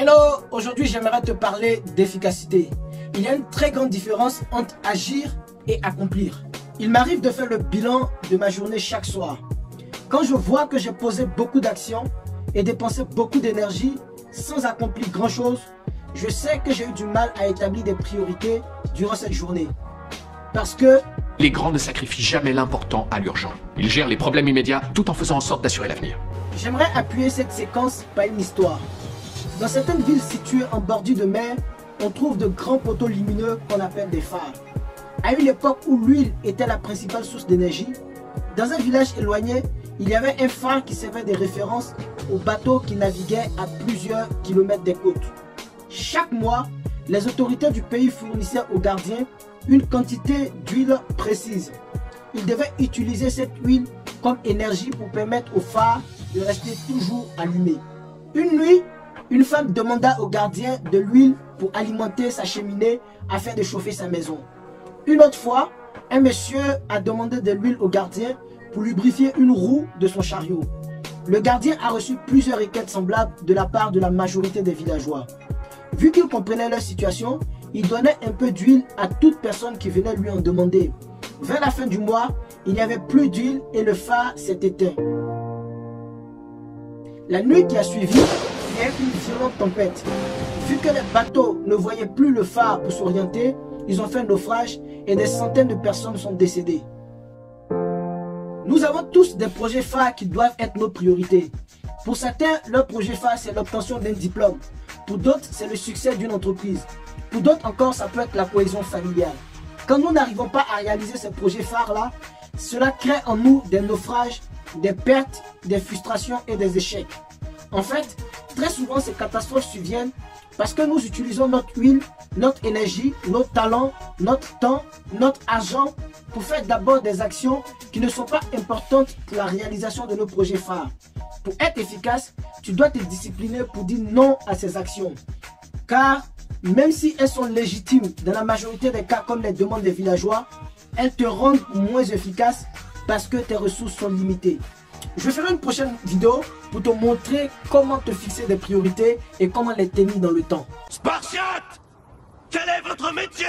Hello, aujourd'hui j'aimerais te parler d'efficacité. Il y a une très grande différence entre agir et accomplir. Il m'arrive de faire le bilan de ma journée chaque soir. Quand je vois que j'ai posé beaucoup d'actions et dépensé beaucoup d'énergie sans accomplir grand chose, je sais que j'ai eu du mal à établir des priorités durant cette journée. Parce que les grands ne sacrifient jamais l'important à l'urgent. Ils gèrent les problèmes immédiats tout en faisant en sorte d'assurer l'avenir. j'aimerais appuyer cette séquence par une histoire. Dans certaines villes situées en bordure de mer, on trouve de grands poteaux lumineux qu'on appelle des phares. À une époque où l'huile était la principale source d'énergie, dans un village éloigné, il y avait un phare qui servait de référence aux bateaux qui naviguaient à plusieurs kilomètres des côtes. Chaque mois, les autorités du pays fournissaient aux gardiens une quantité d'huile précise. Ils devaient utiliser cette huile comme énergie pour permettre au phare de rester toujours allumé. Une nuit, une femme demanda au gardien de l'huile pour alimenter sa cheminée afin de chauffer sa maison. Une autre fois, un monsieur a demandé de l'huile au gardien pour lubrifier une roue de son chariot. Le gardien a reçu plusieurs requêtes semblables de la part de la majorité des villageois. Vu qu'il comprenait leur situation, il donnait un peu d'huile à toute personne qui venait lui en demander. Vers la fin du mois, il n'y avait plus d'huile et le phare s'est éteint. La nuit qui a suivi, il y a eu une violente tempête. Vu que les bateaux ne voyaient plus le phare pour s'orienter, ils ont fait un naufrage et des centaines de personnes sont décédées. Nous avons tous des projets phares qui doivent être nos priorités. Pour certains, leur projet phare, c'est l'obtention d'un diplôme. Pour d'autres, c'est le succès d'une entreprise. Pour d'autres encore, ça peut être la cohésion familiale. Quand nous n'arrivons pas à réaliser ces projets phares-là, cela crée en nous des naufrages, des pertes, des frustrations et des échecs. En fait, très souvent, ces catastrophes surviennent parce que nous utilisons notre huile, notre énergie, notre talent, notre temps, notre argent pour faire d'abord des actions qui ne sont pas importantes pour la réalisation de nos projets phares. Pour être efficace, tu dois te discipliner pour dire non à ces actions. Car même si elles sont légitimes dans la majorité des cas comme les demandes des villageois, elles te rendent moins efficace parce que tes ressources sont limitées. Je ferai une prochaine vidéo pour te montrer comment te fixer des priorités et comment les tenir dans le temps. Spartiate! Quel est votre métier?